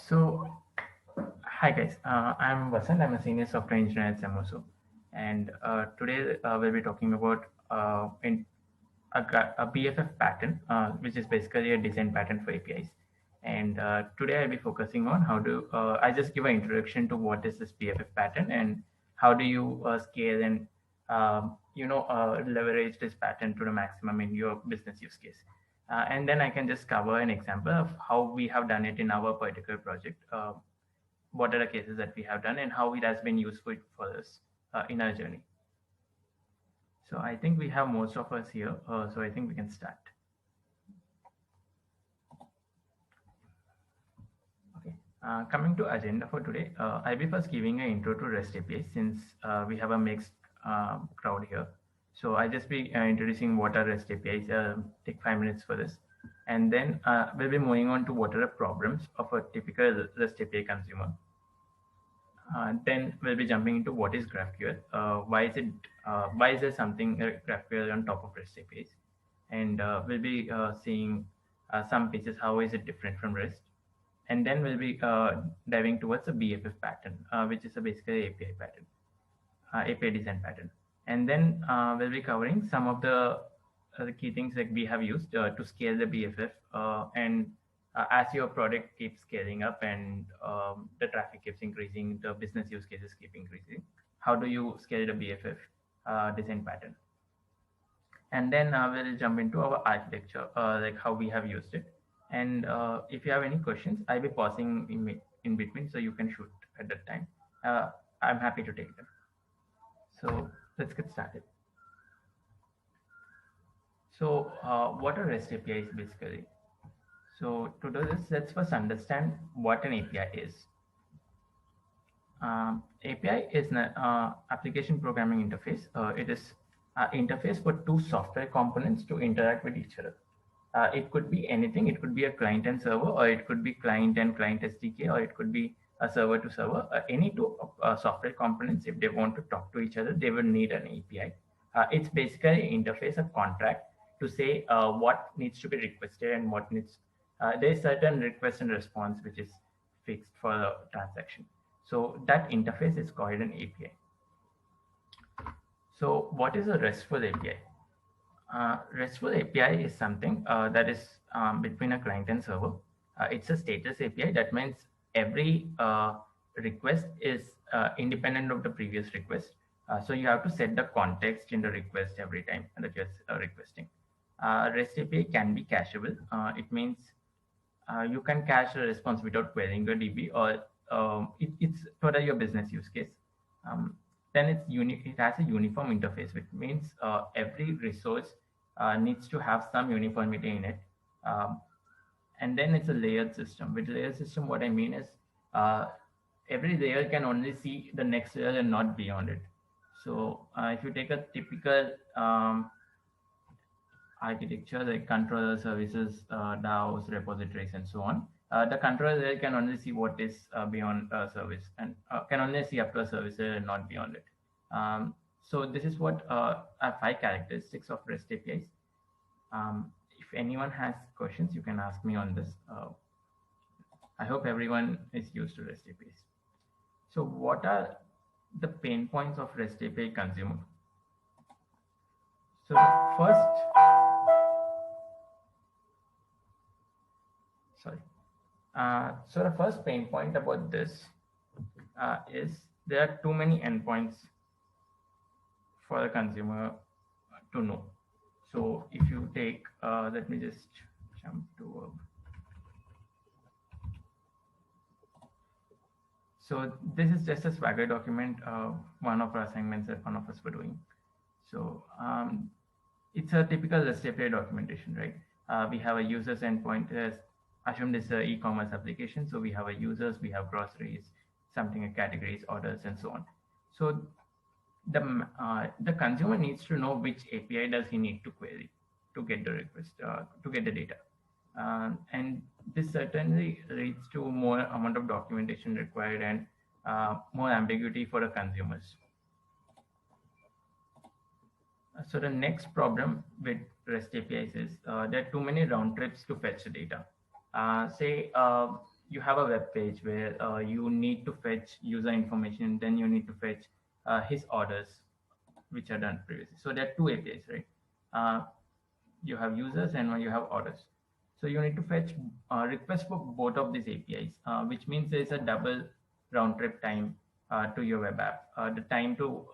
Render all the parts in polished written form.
So, hi guys, I'm Vasant. I'm a senior software engineer at Samoso, and today we'll be talking about a BFF pattern, which is basically a design pattern for APIs. And today I'll be focusing on how to. I just give an introduction to what is this BFF pattern and how do you scale and leverage this pattern to the maximum in your business use case. And then I can just cover an example of how we have done it in our particular project. What are the cases that we have done and how it has been useful for us in our journey. So I think we have most of us here. So I think we can start. Okay. Coming to agenda for today, I'll be first giving an intro to REST APIs since we have a mixed crowd here. So I'll just be introducing what are REST APIs. Take 5 minutes for this. And then we'll be moving on to what are the problems of a typical REST API consumer. Then we'll be jumping into what is GraphQL. Why is there something GraphQL on top of REST APIs? And we'll be seeing some pieces. How is it different from REST? And then we'll be diving towards a BFF pattern, which is a basically API pattern, API design pattern. And then we'll be covering some of the key things that we have used to scale the BFF and as your product keeps scaling up and the traffic keeps increasing, the business use cases keep increasing. How do you scale the BFF design pattern? And then we'll jump into our architecture, like how we have used it. And if you have any questions, I'll be pausing in between, so you can shoot at that time. I'm happy to take them. So let's get started. So what are REST APIs basically? So to do this, let's first understand what an API is. API is an application programming interface. It is an interface for two software components to interact with each other. It could be anything. It could be a client and server, or it could be client and client SDK, or it could be a server to server. Any two software components, if they want to talk to each other, they will need an API. It's basically an interface, a contract to say what needs to be requested and what needs. There's certain request and response which is fixed for the transaction. So that interface is called an API. So what is a RESTful API? RESTful API is something that is between a client and server. It's a status API. That means every request is independent of the previous request. So you have to set the context in the request every time that you're requesting. REST API can be cacheable. It means you can cache a response without querying your DB, or it's for your business use case. Then it has a uniform interface, which means every resource needs to have some uniformity in it. And then it's a layered system. With layered system, what I mean is every layer can only see the next layer and not beyond it. So if you take a typical architecture like controller services, DAOs, repositories, and so on, the controller layer can only see what is beyond a service and can only see up to a service layer and not beyond it. So this is what are 5 characteristics of REST APIs. If anyone has questions, you can ask me on this. I hope everyone is used to REST APIs. So what are the pain points of REST API consumer? So the first pain point about this is there are too many endpoints for the consumer to know. So if you take, let me just jump to. So this is just a Swagger document, one of our assignments that one of us were doing. So it's a typical REST API documentation, right? We have a user's endpoint. Assume this is an e-commerce application. So we have a users, we have groceries, something like categories, orders, and so on. So the consumer needs to know which API does he need to query to get the request, to get the data. And this certainly leads to more amount of documentation required and more ambiguity for the consumers. So the next problem with REST APIs is there are too many round trips to fetch the data. Say you have a web page where you need to fetch user information, then you need to fetch his orders, which are done previously. So there are two APIs, right? You have users and you have orders. So you need to fetch requests for both of these APIs, which means there is a double round trip time to your web app. The time to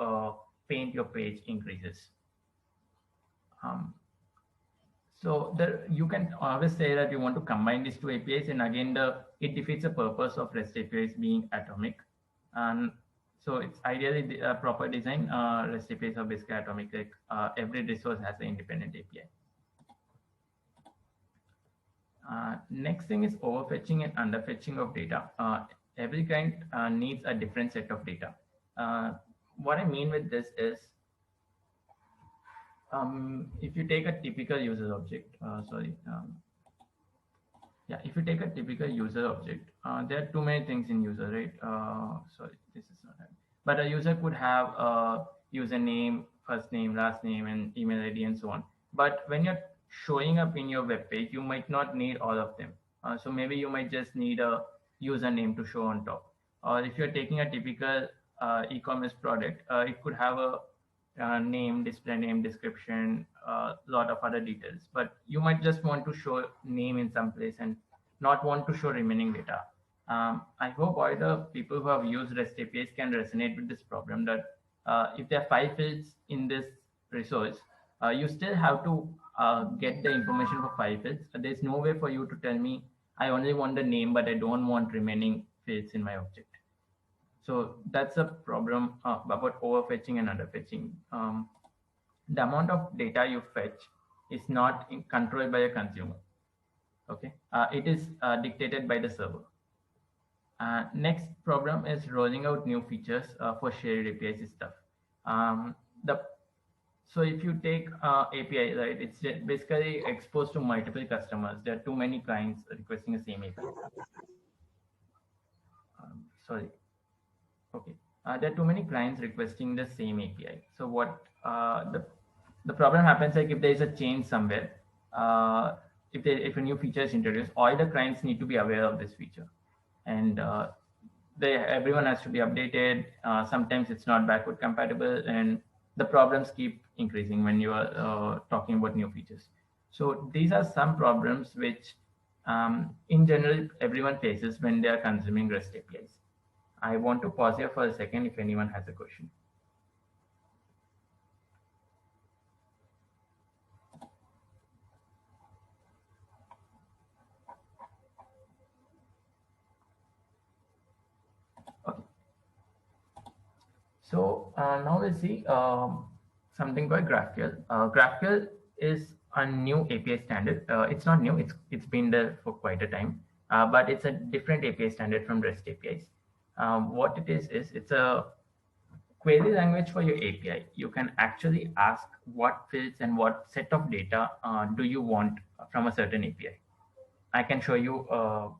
paint your page increases. Um, so there, you can always say that you want to combine these two APIs, and again, it defeats the purpose of REST APIs being atomic. And so it's ideally the proper design. REST APIs are basically atomic. Like every resource has an independent API. Next thing is overfetching and underfetching of data. Every client needs a different set of data. What I mean with this is, if you take a typical user object, if you take a typical user object, there are too many things in user, right? This is not right. But a user could have a username, first name, last name, and email ID, and so on. But when you're showing up in your web page, you might not need all of them. So maybe you might just need a username to show on top. Or if you're taking a typical e-commerce product, it could have a name, display name, description, a lot of other details. But you might just want to show name in some place and not want to show remaining data. I hope all the people who have used REST APIs can resonate with this problem, that if there are 5 fields in this resource, you still have to get the information for 5 fields. There's no way for you to tell me, I only want the name, but I don't want remaining fields in my object. So that's a problem about overfetching and underfetching. The amount of data you fetch is not controlled by a consumer. Okay, it is dictated by the server. Next problem is rolling out new features for shared APIs stuff. So if you take API, right, it's basically exposed to multiple customers. There are too many clients requesting the same API. Okay, there are too many clients requesting the same API. So what the problem happens, like if there is a change somewhere, if a new feature is introduced, all the clients need to be aware of this feature, and everyone has to be updated. Sometimes it's not backward compatible, and the problems keep increasing when you are talking about new features. So these are some problems which, in general, everyone faces when they are consuming REST APIs. I want to pause here for a second if anyone has a question. Okay. So now we'll see something called GraphQL. GraphQL is a new API standard. It's not new, it's been there for quite a time, but it's a different API standard from REST APIs. What it is it's a query language for your API. You can actually ask what fields and what set of data do you want from a certain API. I can show you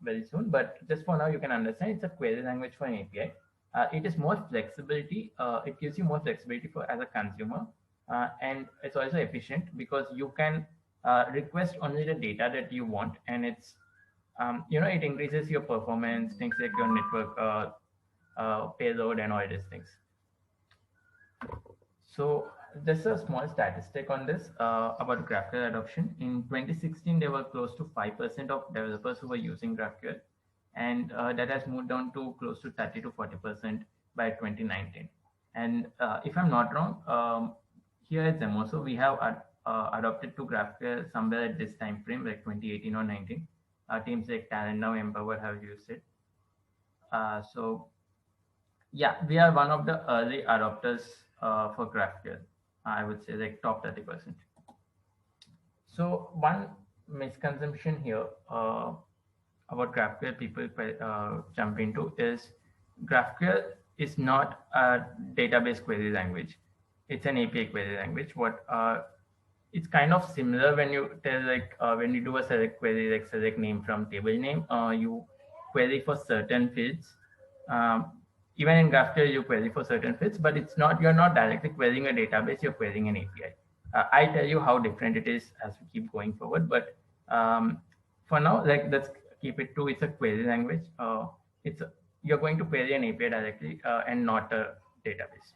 very soon, but just for now, you can understand it's a query language for an API. It is more flexibility. It gives you more flexibility for as a consumer, and it's also efficient because you can request only the data that you want, and it's it increases your performance, things like your network payload and all these things. So just a small statistic on this about GraphQL adoption. In 2016, there were close to 5% of developers who were using GraphQL, and that has moved down to close to 30 to 40% by 2019. And if I'm not wrong, here at Zemoso, we have adopted to GraphQL somewhere at this time frame, like 2018 or 19. Teams like Talent Now, Empower have used it. So yeah, we are one of the early adopters for GraphQL. I would say like top 30%. So one misconception here about GraphQL people jump into is GraphQL is not a database query language. It's an API query language. It's kind of similar when you tell when you do a select query, like select name from table name, you query for certain fields. Even in GraphQL, you query for certain fields, but you're not directly querying a database, you're querying an API. I'll tell you how different it is as we keep going forward. But for now, let's keep it to it's a query language. You're going to query an API directly and not a database.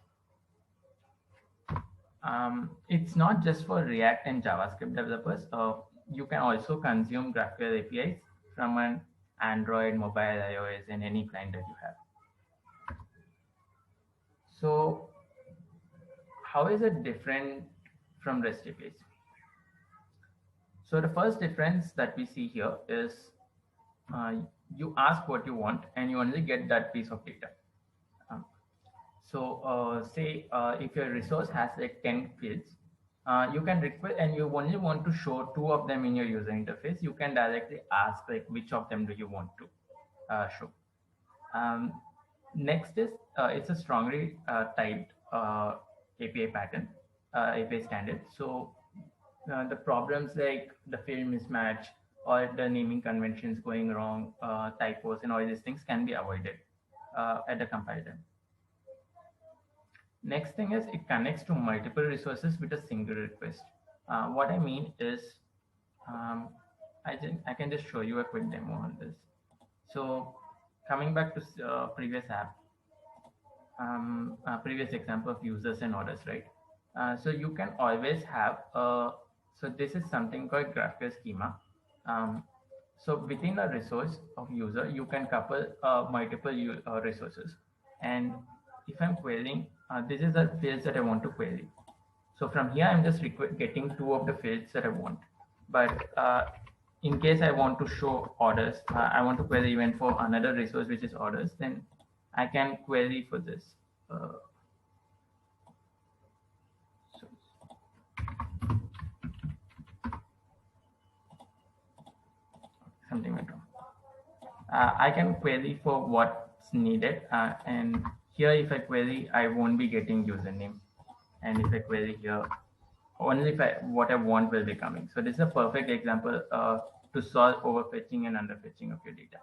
It's not just for React and JavaScript developers. You can also consume GraphQL APIs from an Android, mobile, iOS, and any client that you have. So, how is it different from REST APIs? So, the first difference that we see here is uh, you ask what you want and you only get that piece of data. Um, say if your resource has like 10 fields, you can request and you only want to show two of them in your user interface. You can directly ask like which of them do you want to show. Um, Next is it's a strongly typed API pattern, API standard. So the problems like the field mismatch or the naming conventions going wrong, typos, and all these things can be avoided at the compile time. Next thing is it connects to multiple resources with a single request. What I mean is, um, I can just show you a quick demo on this. So coming back to previous app, previous example of users and orders, right? So you can always have, so this is something called GraphQL schema. Um, so within a resource of user, you can couple multiple resources. And if I'm querying, this is the fields that I want to query. So from here, I'm just getting two of the fields that I want. But in case I want to show orders, I want to query even for another resource, which is orders, then I can query for this. So something went wrong. I can query for what's needed. And here, if I query, I won't be getting username. And if I query here, only if what I want will be coming. So this is a perfect example to solve overfetching and underfetching of your data.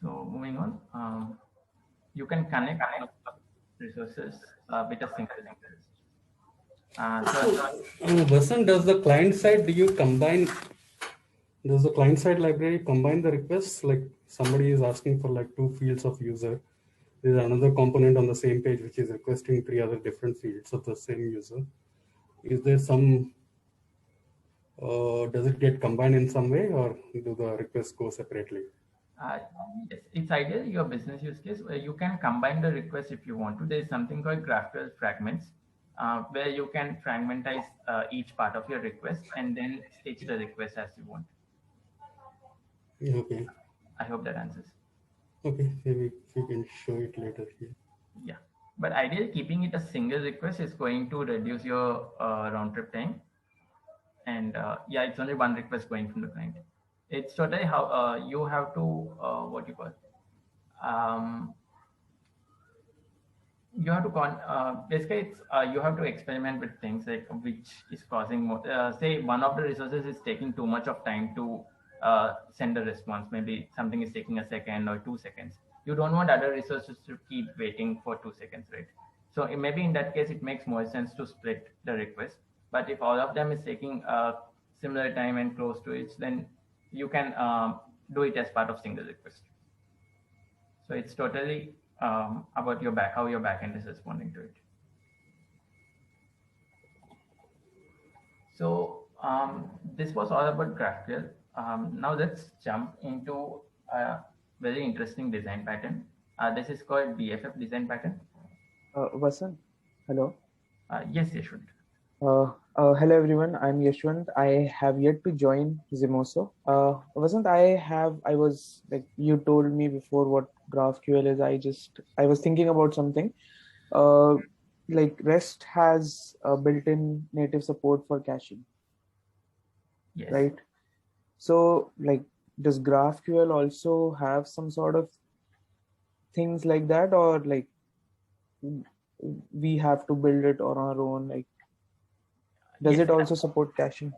So moving on, you can connect resources with a single request. Vasan, does the client side, does the client side library combine the requests? Like somebody is asking for like two fields of user. There's another component on the same page which is requesting three other different fields of the same user. Is there some, does it get combined in some way or do the requests go separately? Yes, it's ideal your business use case where you can combine the request if you want to. There's something called GraphQL fragments, where you can fragmentize each part of your request and then stitch the request as you want. Okay. I hope that answers. Okay, maybe we can show it later here. Yeah, but ideally keeping it a single request is going to reduce your round trip time. And yeah, it's only one request going from the client. It's totally how you have to what you call um, you have to basically it's you have to experiment with things like which is causing more say one of the resources is taking too much of time to send a response. Maybe something is taking a second or 2 seconds. You don't want other resources to keep waiting for 2 seconds, right? So maybe in that case it makes more sense to split the request. But if all of them is taking similar time and close to it, then you can do it as part of single request. So it's totally about your how your backend is responding to it. So this was all about GraphQL. Now let's jump into a very interesting design pattern. This is called BFF design pattern. Vasan, hello. Yes, Yashwant. Hello everyone. I'm Yashwant. I have yet to join Zimoso. Vasant, I was like you told me before what GraphQL is. I was thinking about something. Like REST has built-in native support for caching. Yes. Right. So like, does GraphQL also have some sort of things like that, or like we have to build it on our own? Like, does yes, it also support caching?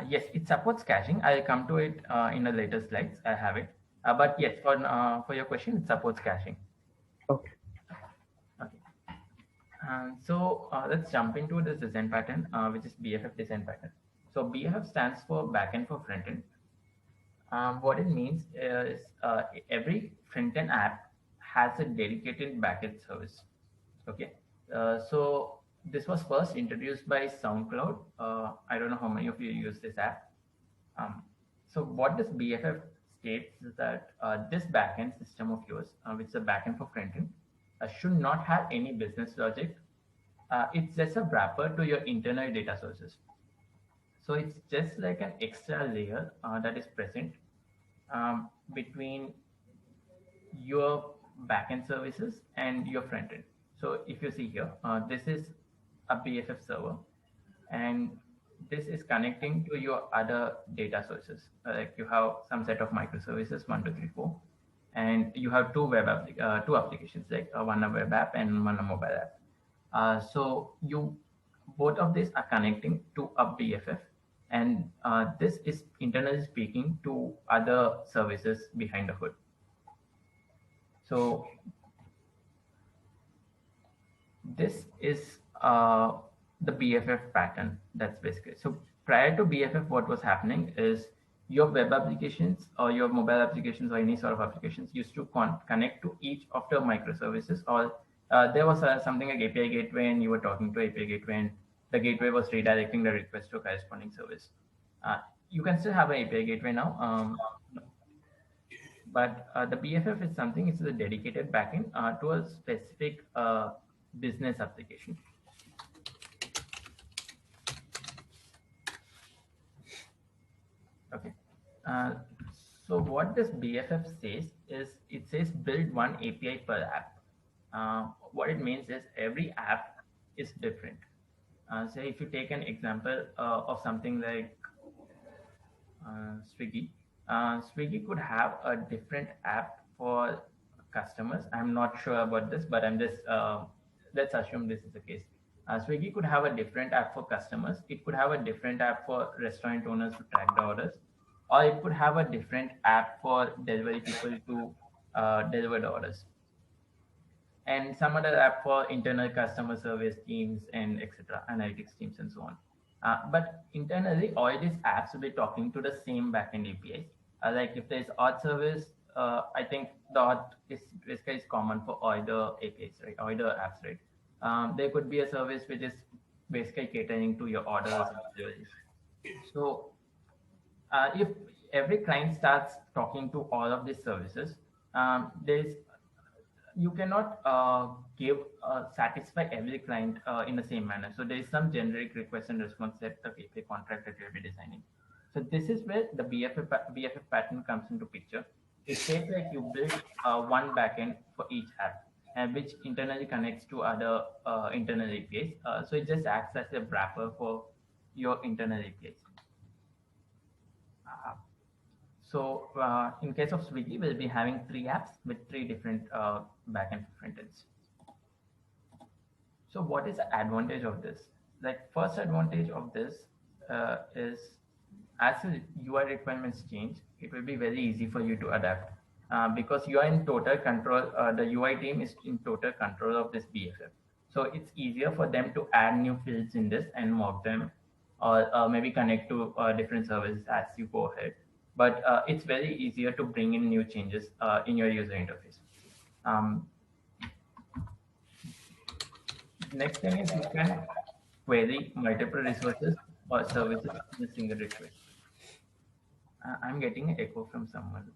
Yes, it supports caching. I'll come to it in the later slides. I have it. But yes, for your question, it supports caching. Okay. Okay. So let's jump into this design pattern, which is BFF design pattern. So BFF stands for backend for frontend. What it means is every front-end app has a dedicated backend service. Okay, so this was first introduced by SoundCloud. I don't know how many of you use this app. Um, so what this BFF states is that this backend system of yours, which is a backend for frontend, should not have any business logic. It's just a wrapper to your internal data sources. So it's just like an extra layer that is present between your backend services and your front end. So if you see here, this is a BFF server, and this is connecting to your other data sources. Like you have some set of microservices, 1, 2, 3, 4, and you have two applications, like one a web app and one a mobile app. So you both of these are connecting to a BFF, and this is internally speaking to other services behind the hood. So this is the BFF pattern. That's basically so. Prior to BFF, what was happening is your web applications or your mobile applications or any sort of applications used to connect to each of the microservices, or there was something like API gateway, and you were talking to API gateway, and the gateway was redirecting the request to a corresponding service. You can still have an API gateway now, but the BFF is something, it's a dedicated backend to a specific business application. Okay. So what this BFF says is it says build one API per app. What it means is every app is different. Say if you take an example of something like Swiggy. Swiggy could have a different app for customers. I'm not sure about this, but I'm just let's assume this is the case. Swiggy could have a different app for customers. It could have a different app for restaurant owners to track the orders, or it could have a different app for delivery people to deliver the orders, and some other app for internal customer service teams and etc. analytics teams and so on. But internally, all these apps will be talking to the same backend APIs. Like if there's auth service, I think the auth is basically is common for all the APIs, right? All the apps, right? There could be a service which is basically catering to your orders and deliveries. So if every client starts talking to all of these services, there's you cannot give satisfy every client in the same manner. So there is some generic request and response set of API contract that you'll be designing. So this is where the BFF pattern comes into picture. It says like you build one backend for each app, and which internally connects to other internal APIs. So it just acts as a wrapper for your internal APIs. So in case of Swiggy, we'll be having 3 apps with 3 different backend frontends. So what is the advantage of this? Like first advantage of this is as the UI requirements change, it will be very easy for you to adapt because you are in total control. The UI team is in total control of this BFF. So it's easier for them to add new fields in this and mock them, or maybe connect to different services as you go ahead. But it's very easier to bring in new changes in your user interface. Next thing is you can query multiple resources or services in a single request. I'm getting an echo from someone.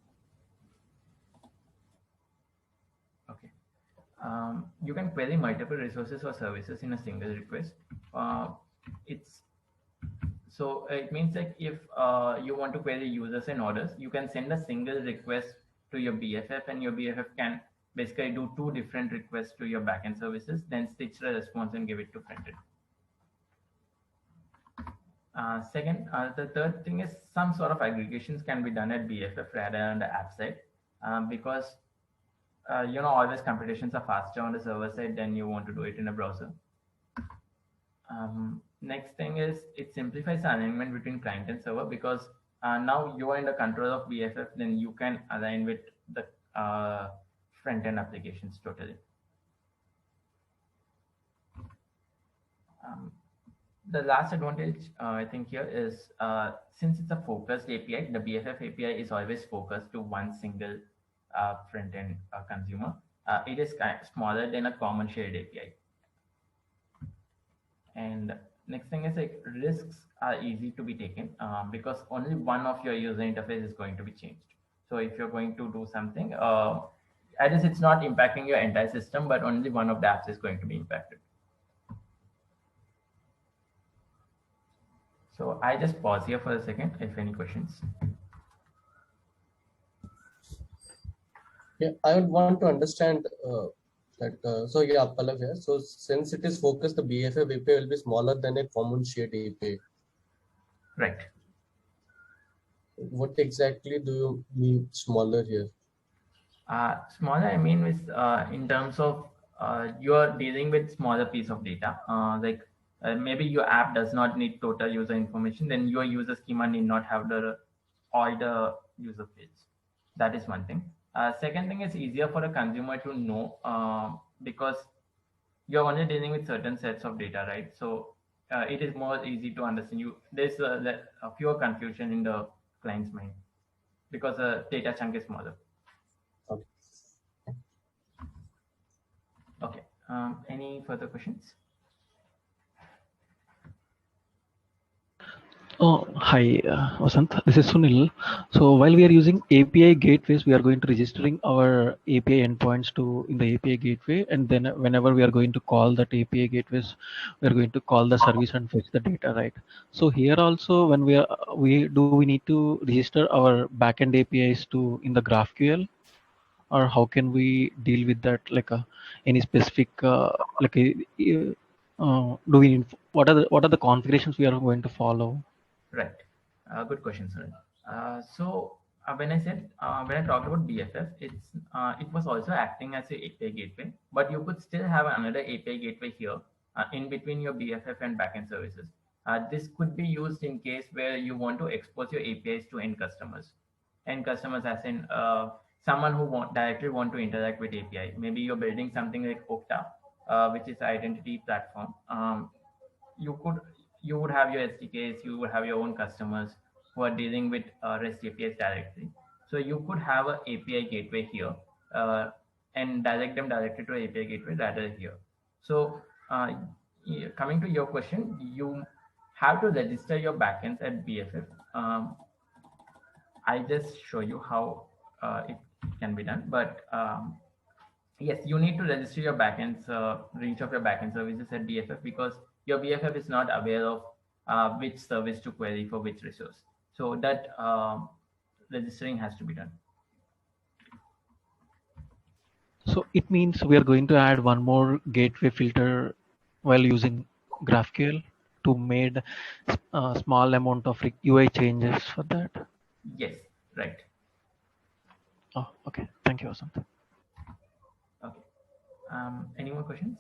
Okay. You can query multiple resources or services in a single request. So it means like if you want to query users and orders, you can send a single request to your BFF, and your BFF can basically do 2 different requests to your backend services, then stitch the response and give it to frontend. Second, the third thing is some sort of aggregations can be done at BFF rather than the app side, because always computations are faster on the server side than you want to do it in a browser. Next thing is it simplifies the alignment between client and server, because now you are in the control of BFF, then you can align with the front-end applications totally. The last advantage I think here is since it's a focused API, the BFF API is always focused to one single front end consumer. It is smaller than a common shared API. And next thing is like risks are easy to be taken because only one of your user interface is going to be changed. So if you're going to do something, at least it's not impacting your entire system, but only one of the apps is going to be impacted. So I just pause here for a second if any questions. Yeah, I would want to understand that. So yeah, Pallav here. So since it is focused, the BFF API will be smaller than a common shared API. Right. What exactly do you mean smaller here? Smaller, I mean, is in terms of you're dealing with smaller piece of data. Like maybe your app does not need total user information, then your user schema need not have the all the user fields. That is one thing. Second thing is easier for a consumer to know because you're only dealing with certain sets of data, right? So it is more easy to understand. There's a fewer confusion in the client's mind because the data chunk is smaller. Okay. Okay. Any further questions? Oh, hi, Vasant. This is Sunil. So while we are using API gateways, we are going to registering our API endpoints to in the API gateway, and then whenever we are going to call that API gateways, we are going to call the service and fetch the data, right? So here also, when we need to register our backend APIs to in the GraphQL, or how can we deal with that? Like any specific like do we what are the configurations we are going to follow? Right. Good question, sir. When I said when I talked about BFF, it was also acting as a API gateway, but you could still have another API gateway here in between your BFF and backend services. This could be used in case where you want to expose your APIs to end customers. End customers, as in someone who directly want to interact with API. Maybe you're building something like Okta, which is identity platform. You could you would have your SDKs, you would have your own customers who are dealing with REST APIs directly. So you could have an API gateway here and direct them directly to API gateway rather here. So coming to your question, you have to register your backends at BFF. I just show you how it can be done, but yes, you need to register your backends, reach of your backend services at BFF because your BFF is not aware of which service to query for which resource. So that registering has to be done. So it means we are going to add one more gateway filter while using GraphQL to made a small amount of UI changes for that. Yes, right. Oh, okay. Thank you, Vasant. Okay. Any more questions?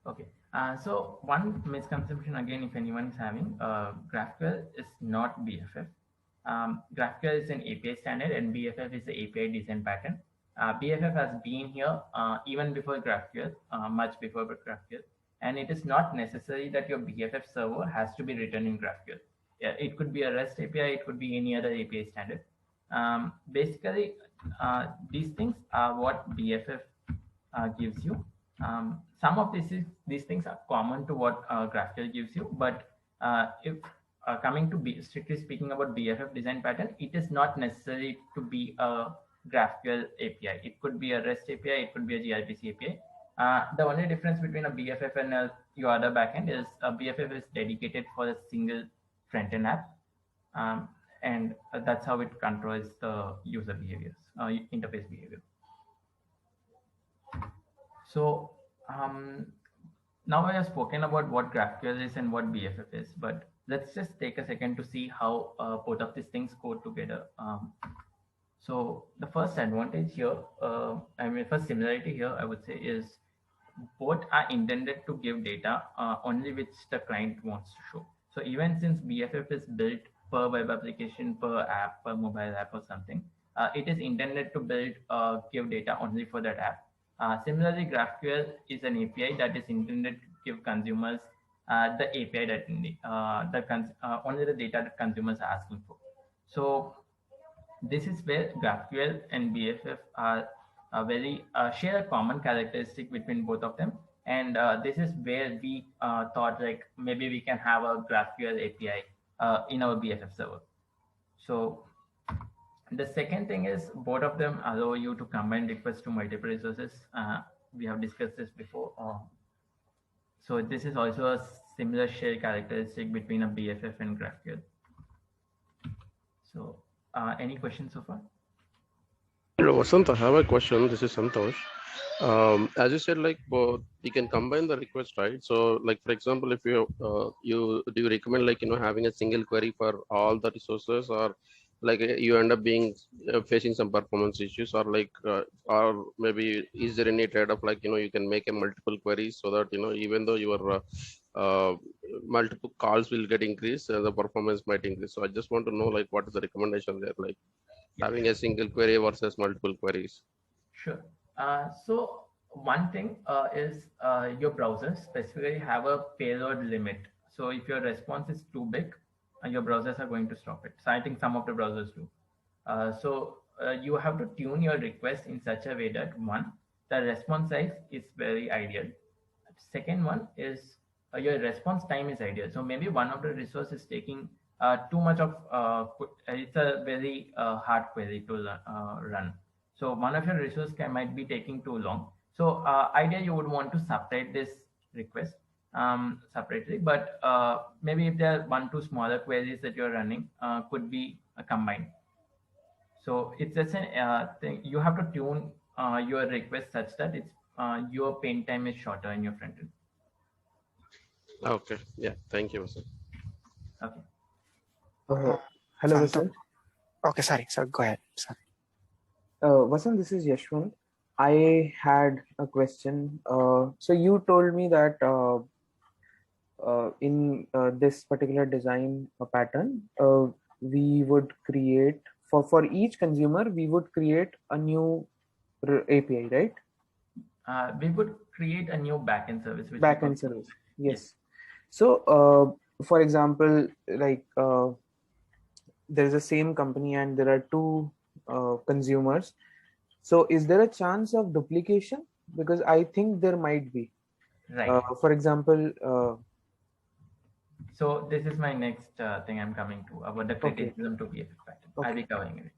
Okay. So one misconception again, if anyone is having, GraphQL is not BFF. GraphQL is an API standard and BFF is the API design pattern. BFF has been here even before GraphQL, much before GraphQL, and it is not necessary that your BFF server has to be written in GraphQL. Yeah, it could be a REST API, it could be any other API standard. Basically, these things are what BFF gives you. Some of these things are common to what GraphQL gives you, but if coming to strictly speaking about BFF design pattern, it is not necessary to be a GraphQL API. It could be a REST API, it could be a gRPC API. The only difference between a BFF and your other backend is a BFF is dedicated for a single front-end app, and that's how it controls the user behaviors, interface behavior. So now I have spoken about what GraphQL is and what BFF is, but let's just take a second to see how both of these things go together. So the first advantage here, first similarity here, I would say is both are intended to give data only which the client wants to show. So even since BFF is built per web application, per app, per mobile app or something, it is intended to give data only for that app. Similarly, GraphQL is an API that is intended to give consumers the API that only the data that consumers are asking for. So this is where GraphQL and BFF are very share a common characteristic between both of them, and this is where we thought like maybe we can have a GraphQL API in our BFF server. So the second thing is both of them allow you to combine requests to multiple resources. We have discussed this before. So this is also a similar share characteristic between a BFF and GraphQL. So any questions so far? Hello, Vasant. I have a question. This is Santosh. As you said, like both, you can combine the request, right? So, like for example, if you do you recommend like having a single query for all the resources, or like you end up being facing some performance issues, or like or maybe is there any trade-off like you can make a multiple queries so that even though your multiple calls will get increased, the performance might increase. So I just want to know like what is the recommendation there, like having a single query versus multiple queries. Sure. So one thing is your browser specifically have a payload limit. So if your response is too big, your browsers are going to stop it. So I think some of the browsers do. You have to tune your request in such a way that one, the response size is very ideal. Second one is your response time is ideal. So maybe one of the resource is taking too much of, it's a very hard query to run. So one of your resources might be taking too long. So ideally you would want to separate this request separately, but maybe if there are 1-2 smaller queries that you're running could be combined. So it's just a thing. You have to tune your request such that it's your paint time is shorter in your front end. Okay. Yeah. Thank you, Vasant. Okay. Hello, Vasant. Okay, sorry. So go ahead. Sorry. Vasant, this is Yashwant. I had a question. So you told me that in this particular design pattern, we would create for each consumer, we would create a new API, right? We would create a new backend service. Backend service. Yes. So, for example, like there's the same company and there are two consumers. So, is there a chance of duplication? Because I think there might be. Right. For example. So this is my next thing I'm coming to about the criticism to BFF pattern. I'll be covering it.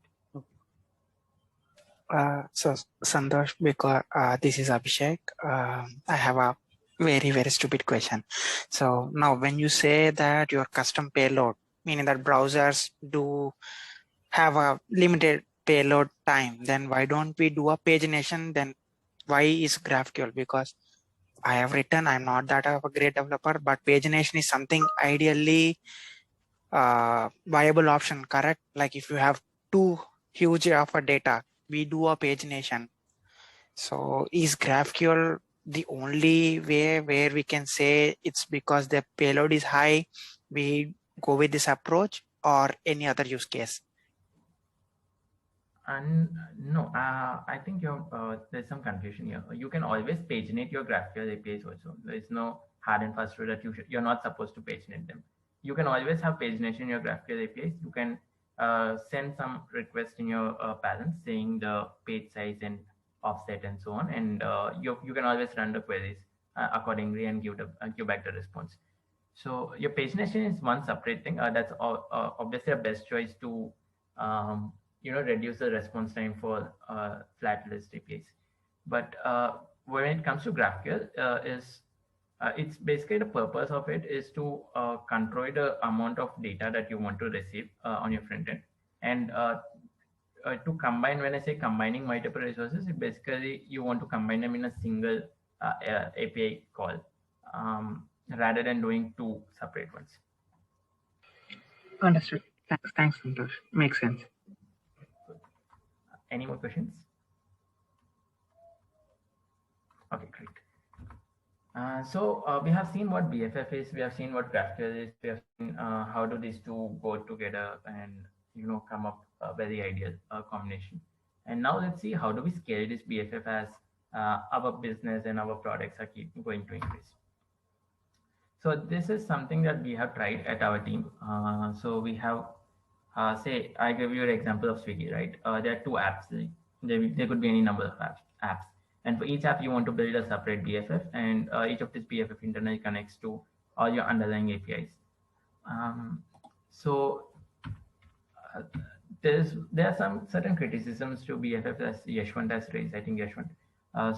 So Santosh, because this is Abhishek, I have a very, very stupid question. So now when you say that your custom payload, meaning that browsers do have a limited payload time, then why don't we do a pagination? Then why is GraphQL? Because I have written, I'm not that of a great developer, but pagination is something ideally viable option, correct? Like if you have too huge of a data, we do a pagination. So is GraphQL the only way where we can say it's because the payload is high, we go with this approach, or any other use case? And no, I think there's some confusion here. You can always paginate your GraphQL APIs also. There is no hard and fast rule that you're not supposed to paginate them. You can always have pagination in your GraphQL APIs. You can send some request in your parents saying the page size and offset and so on, and you can always run the queries accordingly and give back the response. So your pagination is one separate thing. That's obviously a best choice to reduce the response time for flat list APIs. But when it comes to GraphQL, it's basically the purpose of it is to control the amount of data that you want to receive on your front end, and to combine. When I say combining multiple resources, it basically you want to combine them in a single API call rather than doing two separate ones. Understood. Thanks, Santosh. Makes sense. Any more questions? Okay, great. So we have seen what BFF is, we have seen what GraphQL is, we have seen how do these two go together and come up a very ideal combination. And now let's see how do we scale this BFF as our business and our products are going to increase. So this is something that we have tried at our team. So we have, say, I give you an example of Swiggy, right? There are two apps. There could be any number of apps. And for each app, you want to build a separate BFF, and each of these BFF internally connects to all your underlying APIs. So there are some certain criticisms to BFF as Yashwant has raised. I think Yashwant.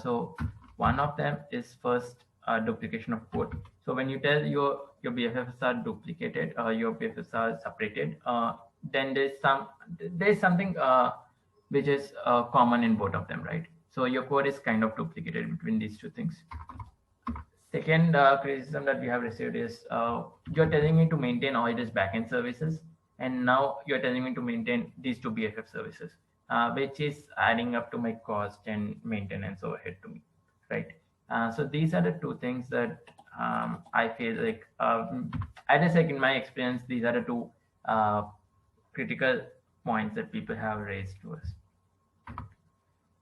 So one of them is first duplication of code. So when you tell your BFFs are duplicated, your BFFs are separated, then there's something which is common in both of them, right? So your code is kind of duplicated between these two things. Second criticism that we have received is you're telling me to maintain all these backend services, and now you're telling me to maintain these two BFF services, which is adding up to my cost and maintenance overhead to me, right? So these are the two things that I feel like, at least like in my experience, these are the two critical points that people have raised to us.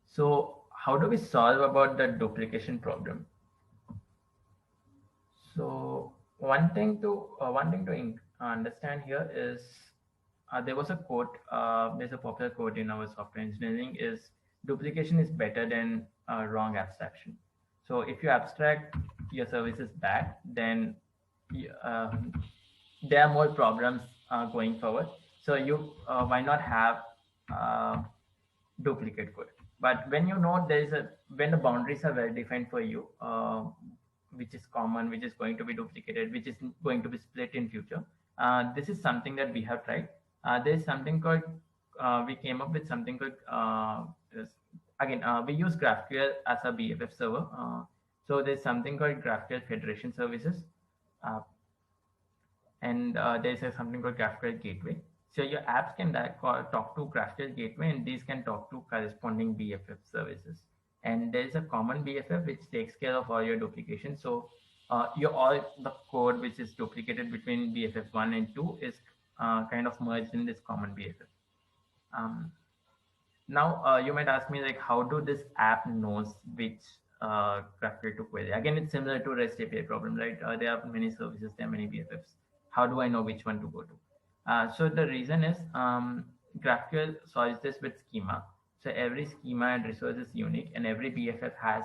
So how do we solve about the duplication problem? So one thing to understand here is there was a quote. There's a popular quote in our software engineering: is duplication is better than wrong abstraction. So if you abstract your services back, then there are more problems going forward. So you why not have duplicate code? But when you know when the boundaries are well defined for you, which is common, which is going to be duplicated, which is going to be split in future. This is something that we have tried. There's something called, we came up with something called, we use GraphQL as a BFF server. So there's something called GraphQL Federation Services. And there's something called GraphQL Gateway. So your apps can talk to GraphQL Gateway, and these can talk to corresponding BFF services. And there's a common BFF which takes care of all your duplication. So all the code which is duplicated between BFF 1 and 2 is kind of merged in this common BFF. Now you might ask me, like, how do this app knows which GraphQL to query? Again, it's similar to REST API problem, right? There are many services, there are many BFFs. How do I know which one to go to? So the reason is GraphQL solves this with schema. So every schema and resource is unique, and every BFF has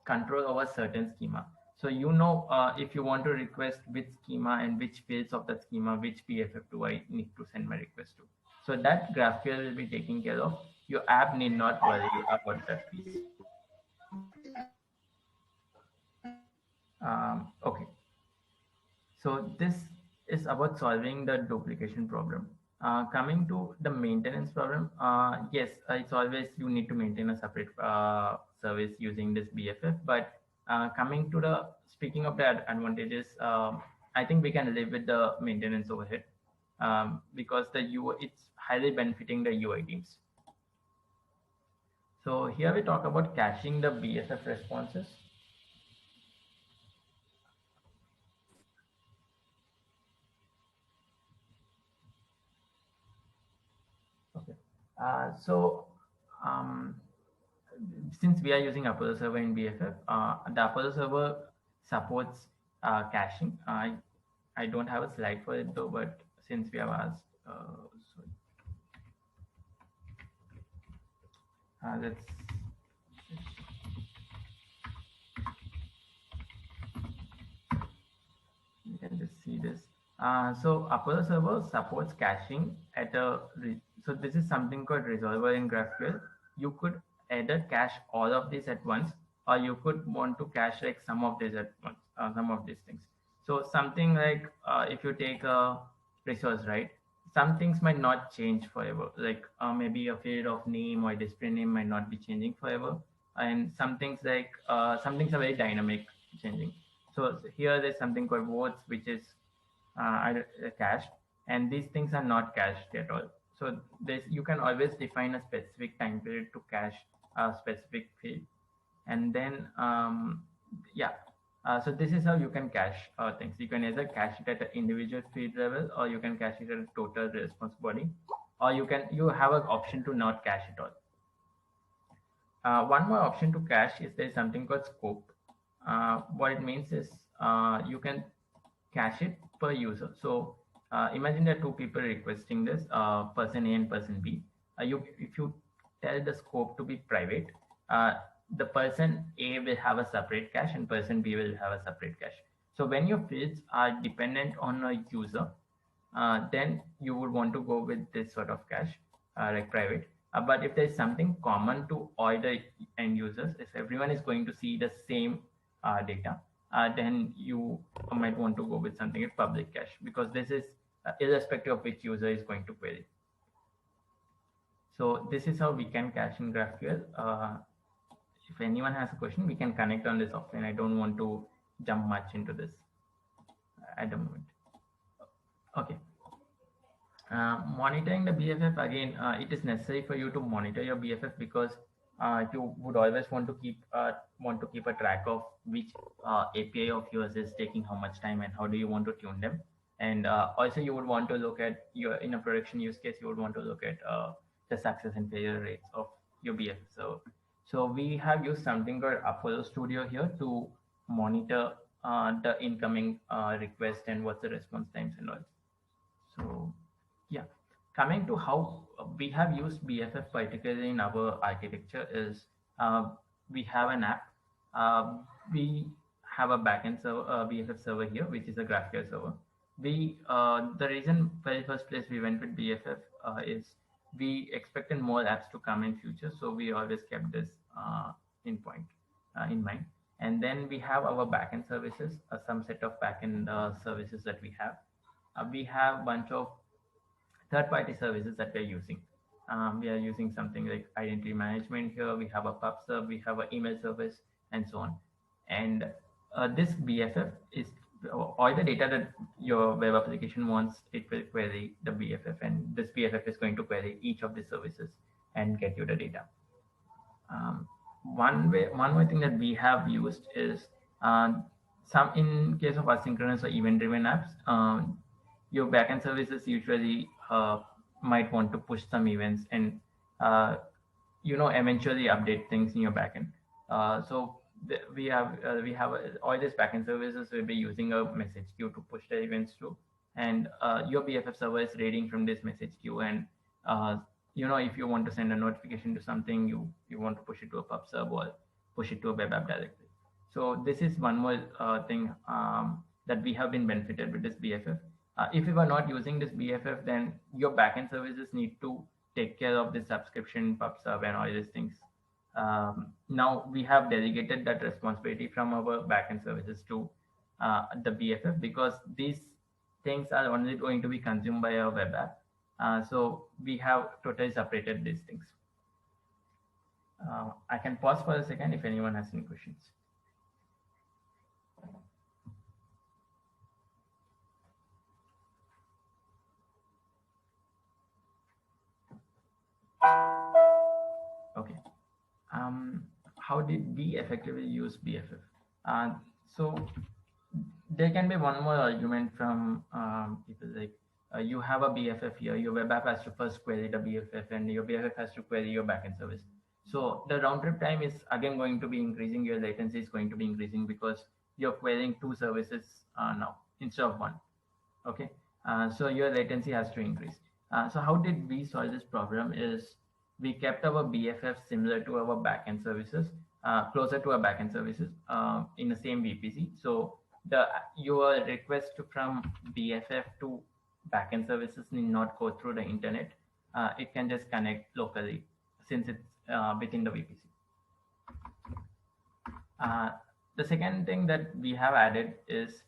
control over certain schema. So you know, if you want to request which schema and which fields of that schema, which BFF do I need to send my request to. So that GraphQL will be taking care of. Your app need not worry about that piece. Okay. So this is about solving the duplication problem. Coming to the maintenance problem, yes, it's always you need to maintain a separate service using this BFF. But coming to speaking of the advantages, I think we can live with the maintenance overhead because it's highly benefiting the UI teams. So here we talk about caching the BFF responses. Okay. Since we are using Apollo server in BFF, the Apollo server supports caching. I don't have a slide for it though, but since we have asked, let's. You can just see this. So Apollo server supports caching at so this is something called resolver in GraphQL. You could either cache all of these at once, or you could want to cache like some of these at once, some of these things. So something like if you take a resource, right? Some things might not change forever. Like maybe a field of name or display name might not be changing forever. And some things like some things are very dynamic changing. So here there's something called votes, which is cached, and these things are not cached at all. So you can always define a specific time period to cache a specific field, and then so this is how you can cache things. You can either cache it at an individual field level, or you can cache it at a total response body, or you have an option to not cache it all. One more option to cache is there's something called scope. What it means is you can cache it per user. So imagine there are two people requesting this, person A and person B. If you tell the scope to be private, the person A will have a separate cache and person B will have a separate cache. So when your fields are dependent on a user, then you would want to go with this sort of cache, like private. But if there's something common to all the end users, if everyone is going to see the same data, then you might want to go with something like public cache, because this is irrespective of which user is going to query. So this is how we can cache in GraphQL. If anyone has a question, we can connect on this offline. I don't want to jump much into this at the moment. Okay. Monitoring the BFF, again, it is necessary for you to monitor your BFF, because you would always want to keep a track of which API of yours is taking how much time and how do you want to tune them. And also you would want to look at in a production use case, you would want to look at the success and failure rates of your BFF. So we have used something called Apollo Studio here to monitor the incoming request and what's the response times and all. So yeah, coming to how we have used BFF particularly in our architecture is we have an app. We have a backend server, BFF server here, which is a GraphQL server. The reason very first place we went with BFF is we expected more apps to come in future, so we always kept this in mind. And then we have our backend services, some set of backend services that we have. We have a bunch of third-party services that we're using. We are using something like identity management here. We have a PubSub, we have an email service, and so on. And this BFF is all the data that your web application wants. It will query the BFF, and this BFF is going to query each of the services and get you the data. One more thing that we have used is some in case of asynchronous or event-driven apps. Your backend services usually might want to push some events and eventually update things in your backend. So we have all these backend services will be using a message queue to push the events through, and your BFF server is reading from this message queue, and if you want to send a notification to something, you want to push it to a PubSub or push it to a web app directly. So this is one more thing that we have been benefited with this BFF. If you are not using this BFF, then your backend services need to take care of the subscription, PubSub, and all these things. Now we have delegated that responsibility from our backend services to the BFF, because these things are only going to be consumed by our web app. So we have totally separated these things. I can pause for a second if anyone has any questions. Okay. How did we effectively use BFF? So there can be one more argument from people like, you have a BFF here, your web app has to first query the BFF, and your BFF has to query your backend service. So the round trip time is again going to be increasing, your latency is going to be increasing, because you're querying two services now instead of one. Okay, so your latency has to increase. So how did we solve this problem is we kept our BFF similar to our backend services, closer to our backend services in the same VPC. So your request from BFF to backend services need not go through the internet. It can just connect locally since it's within the VPC. The second thing that we have added is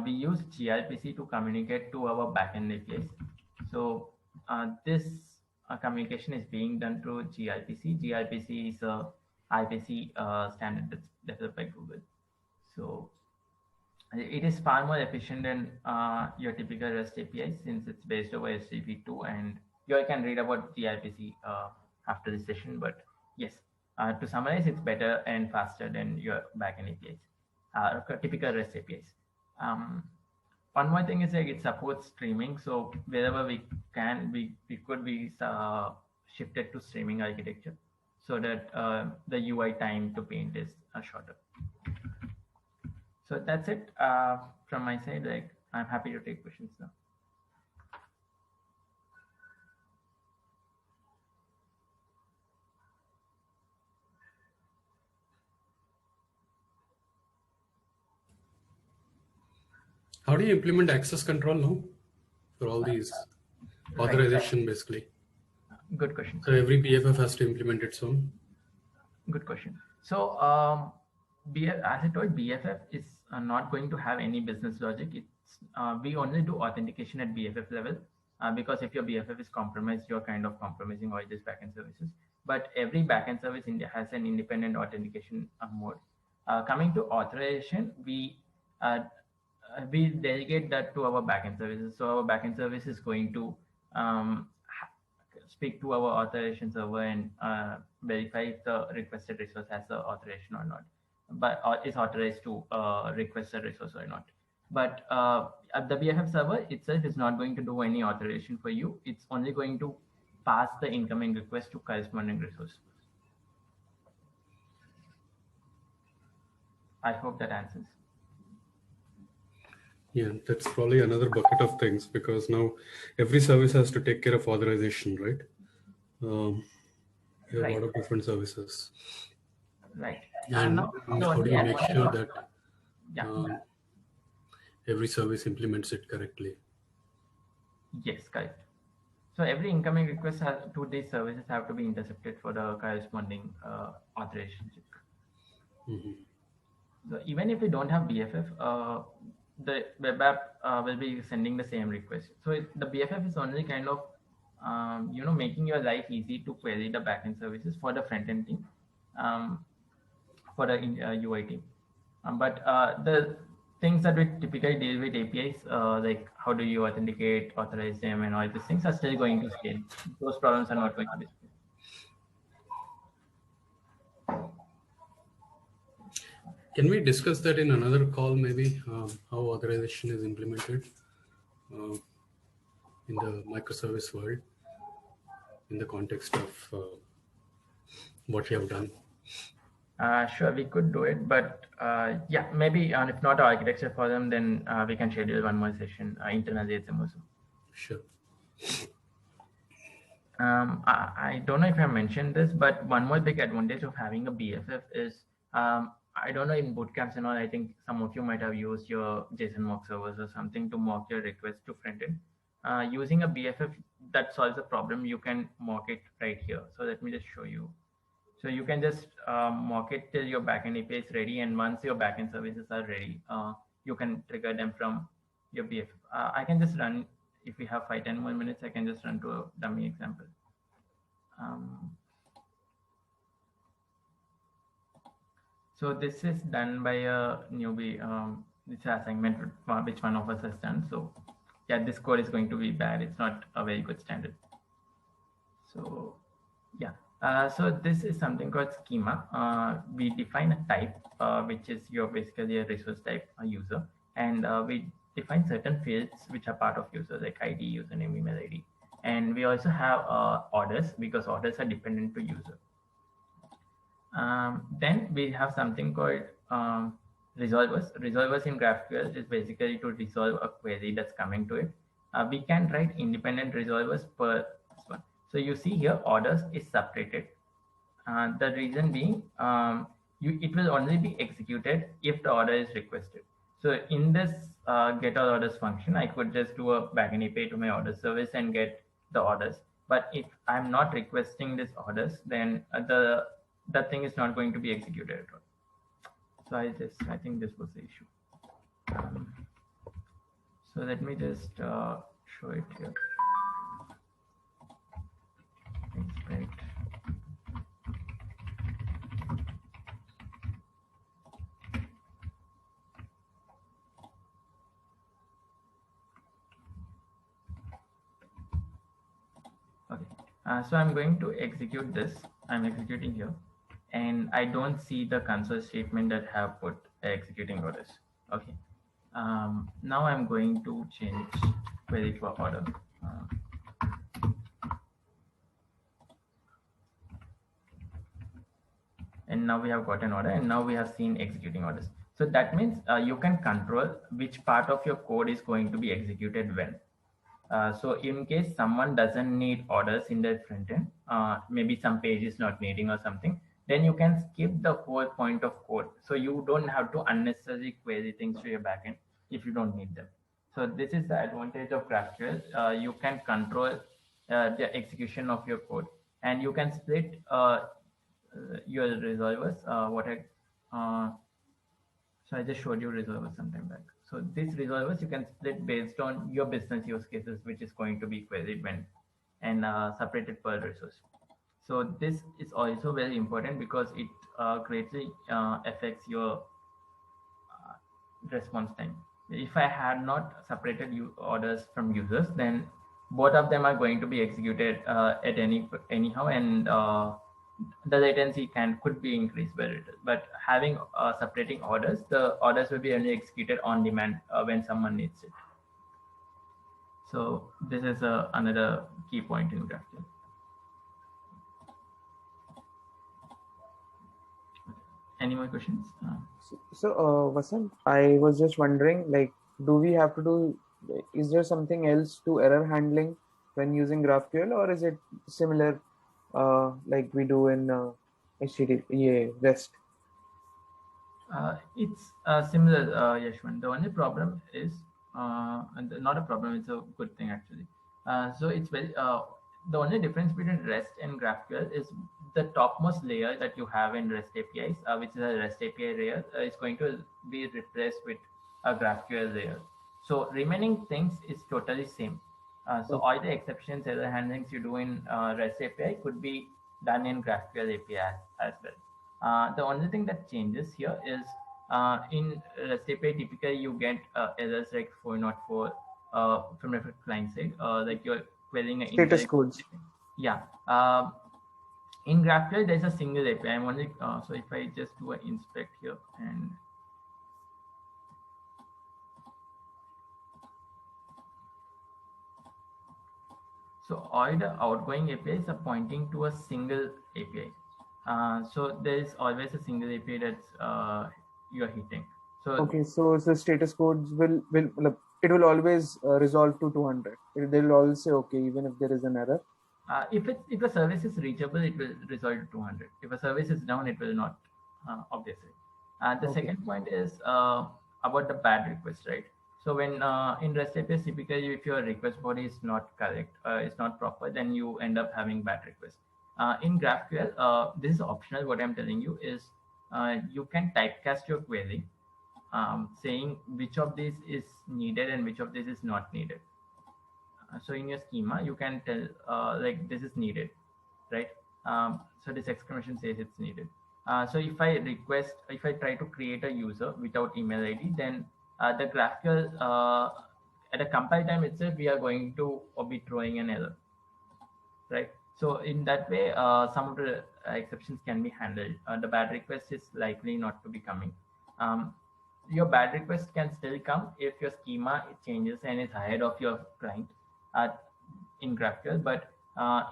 we use gRPC to communicate to our backend APIs. So this communication is being done through gRPC. gRPC is a IPC standard that's developed by Google. So it is far more efficient than your typical REST API, since it's based over HTTP2, and you all can read about gRPC after this session. But yes, to summarize, it's better and faster than your backend APIs, typical REST APIs. One more thing is like it supports streaming. So wherever we can, we could be shifted to streaming architecture. so that the UI time to paint is shorter. So that's it from my side. Like, I'm happy to take questions now. How do you implement access control now for all these authorization, basically? Good question. So every BFF has to implement its own. Good question. So as I told, BFF is not going to have any business logic. It's we only do authentication at BFF level because if your BFF is compromised, you're kind of compromising all these backend services. But every backend service has an independent authentication mode. Coming to authorization, we delegate that to our backend services. So our backend service is going to speak to our authorization server and verify if the requested resource has the authorization or not, but is authorized to request a resource or not. But the BFF server itself is not going to do any authorization for you. It's only going to pass the incoming request to corresponding resource. I hope that answers. Yeah, that's probably another bucket of things because now every service has to take care of authorization, right? You have Right. a lot of different services. Right. And Now, how do you make sure that every service implements it correctly? Yes, correct. So every incoming request to these services have to be intercepted for the corresponding authorization check. Mm-hmm. So even if we don't have BFF, the web app will be sending the same request. So the BFF is only kind of making your life easy to query the backend services for the front end team, for the UI team. But the things that we typically deal with APIs, like how do you authenticate, authorize them, and all these things are still going to scale. Those problems are not going to be scaled. Can we discuss that in another call, maybe, how authorization is implemented in the microservice world, in the context of what you have done? Sure, we could do it, but yeah, maybe if not architecture for them, then we can schedule one more session internally at Zemoso. Sure. I don't know if I mentioned this, but one more big advantage of having a BFF is, I don't know, in bootcamps and all, I think some of you might have used your JSON mock servers or something to mock your request to frontend. Using a BFF, that solves the problem. You can mock it right here. So let me just show you. So you can just mock it till your backend API is ready, and once your backend services are ready, you can trigger them from your BFF. I can just run, if we have 5-10 more minutes, I can just run to a dummy example. So this is done by a newbie. This assignment which one of us has done. So yeah, this code is going to be bad. It's not a very good standard. So yeah. So this is something called schema. We define a type, which is your basically a resource type, a user, and we define certain fields which are part of user, like ID, username, email ID, and we also have orders because orders are dependent to user. Then we have something called resolvers. Resolvers in GraphQL is basically to resolve a query that's coming to it. We can write independent resolvers per this one. So you see here, orders is separated. The reason being, it will only be executed if the order is requested. So in this get all orders function, I could just do a backend API to my order service and get the orders. But if I'm not requesting these orders, then that thing is not going to be executed at all. So I think this was the issue. So let me just show it here. Right. Okay, so I'm going to execute this. I'm executing here, and I don't see the console statement that have put executing orders. Okay, now I'm going to change query for order. and now we have got an order, and now we have seen executing orders. So that means you can control which part of your code is going to be executed when. So in case someone doesn't need orders in their front end, maybe some page is not needing or something, then you can skip the whole point of code. So you don't have to unnecessarily query things to your backend if you don't need them. So this is the advantage of GraphQL. You can control the execution of your code, and you can split your resolvers. So I just showed you resolvers sometime back. So these resolvers you can split based on your business use cases, which is going to be queried when, and separated per resource. So this is also very important because it greatly affects your response time. If I had not separated orders from users, then both of them are going to be executed at anyhow, and the latency could be increased by little. But having separating orders, the orders will be only executed on demand when someone needs it. So this is another key point in GraphQL. Any more questions? So Vasant, I was just wondering, like, do we have to do? Is there something else to error handling when using GraphQL, or is it similar, like we do in HTTP REST? It's similar, Yashwant. The only problem is, and not a problem, it's a good thing actually. So it's very, the only difference between REST and GraphQL is the topmost layer that you have in REST APIs, which is a REST API layer, is going to be replaced with a GraphQL layer. So remaining things is totally same. So all the exceptions, error handlings you do in REST API could be done in GraphQL API as well. The only thing that changes here is in REST API, typically you get errors like 404 from the client side, like you're querying an status codes. Yeah. In GraphQL, there's a single API. I'm only so if I just do an inspect here, and so all the outgoing APIs are pointing to a single API. So there is always a single API that's you're hitting. So okay, so the status codes will it will always resolve to 200. They'll always say okay, even if there is an error. If a service is reachable, it will resolve to 200. If a service is down, it will not, obviously. The second point is about the bad request, right? So when in REST APIs, typically if your request body is not correct, it's not proper, then you end up having bad requests. In GraphQL, this is optional. What I'm telling you is you can typecast your query, saying which of these is needed and which of this is not needed. So in your schema, you can tell like this is needed, right? So this exclamation says it's needed. So if I try to create a user without email ID, then the GraphQL at a compile time itself, we are going to be throwing an error, right? So in that way, some of the exceptions can be handled. The bad request is likely not to be coming. Your bad request can still come if your schema changes and is ahead of your client in GraphQL, but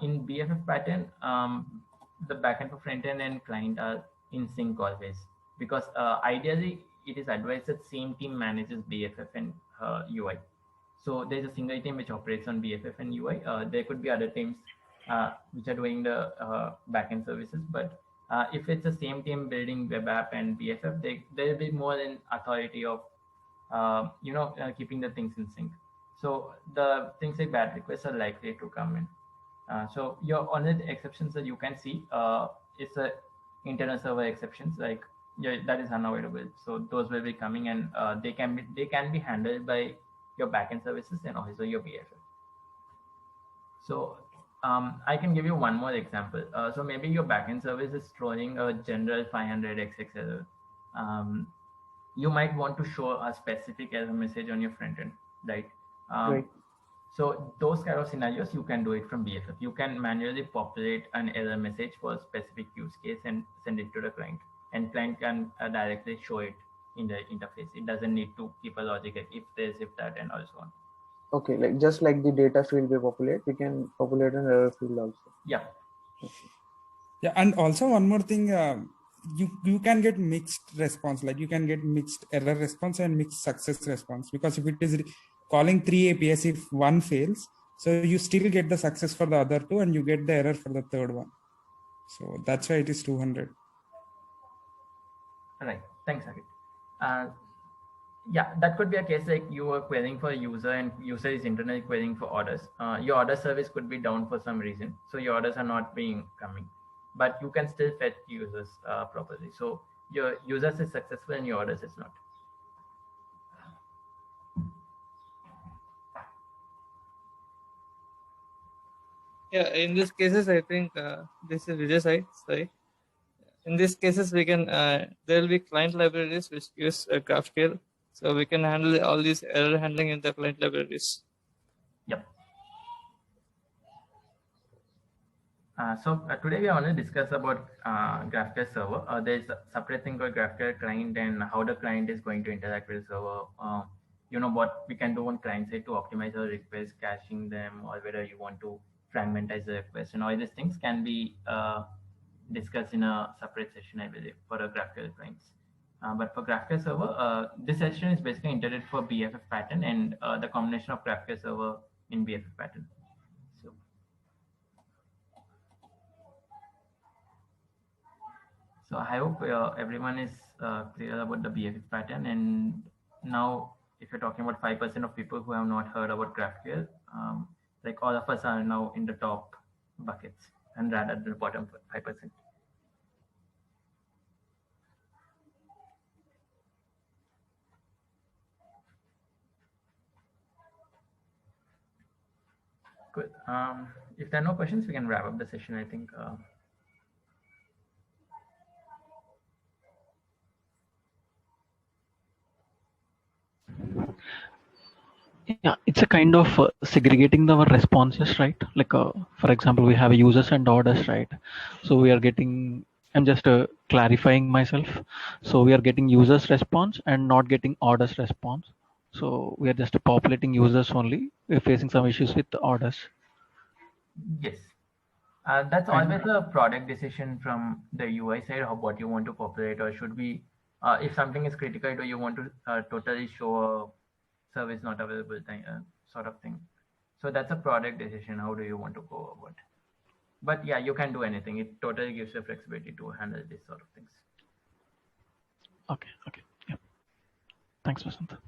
in BFF pattern, the backend for frontend and client are in sync always, because ideally it is advised that same team manages BFF and UI. So there's a single team which operates on BFF and UI. There could be other teams which are doing the backend services, but if it's the same team building web app and BFF, there will be more in authority of keeping the things in sync. So the things like bad requests are likely to come in. So your only exceptions that you can see is the internal server exceptions, like that is unavoidable. So those will be coming, and they can be handled by your backend services and also your BFF. So I can give you one more example. So maybe your backend service is throwing a general 500xx error. You might want to show a specific error message on your front end, right? Right. So those kind of scenarios, you can do it from BFF. You can manually populate an error message for a specific use case and send it to the client, and client can directly show it in the interface. It doesn't need to keep a logic like if this, if that, and also on. Okay, like just like the data field we populate, we can populate an error field also. Yeah. Okay. Yeah, and also one more thing, you can get mixed response, like you can get mixed error response and mixed success response, because if it is calling 3 APIs, if one fails, so you still get the success for the other two and you get the error for the third one. So that's why it is 200. All right, thanks, Agit. Yeah, that could be a case like you are querying for a user and user is internally querying for orders. Your order service could be down for some reason, so your orders are not being coming, but you can still fetch users properly. So your users is successful and your orders is not. Yeah, in these cases, I think this is Vijay side. Sorry. In these cases, we can there will be client libraries which use GraphQL, so we can handle all these error handling in the client libraries. Yep. Today we are going to discuss about GraphQL server. There's a separate thing called GraphQL client and how the client is going to interact with the server. You know what we can do on client side to optimize our requests, caching them, or whether you want to fragmentize the request, and all these things can be discussed in a separate session, I believe, for a GraphQL clients. But for GraphQL server, this session is basically intended for BFF pattern and the combination of GraphQL server in BFF pattern. So I hope everyone is clear about the BFF pattern. And now, if you're talking about 5% of people who have not heard about GraphQL, like all of us are now in the top buckets and rather at the bottom 5%. Good. If there are no questions, we can wrap up the session, I think. Yeah, it's a kind of segregating our responses, right? Like, for example, we have users and orders, right? So we are getting, I'm just clarifying myself. So we are getting users response and not getting orders response. So we are just populating users only. We're facing some issues with the orders. Yes. That's always a product decision from the UI side of what you want to populate, or should we, if something is critical, do you want to totally show a service not available thing, sort of thing. So that's a product decision. How do you want to go about? But yeah, you can do anything. It totally gives you flexibility to handle these sort of things. Okay. Yeah. Thanks, Vasant.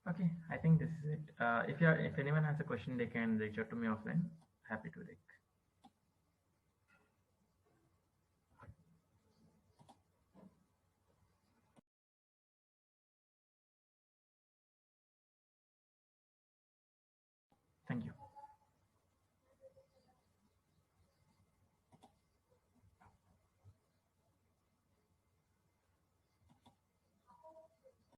Okay, I think this is it. If anyone has a question, they can reach out to me offline. Happy to take.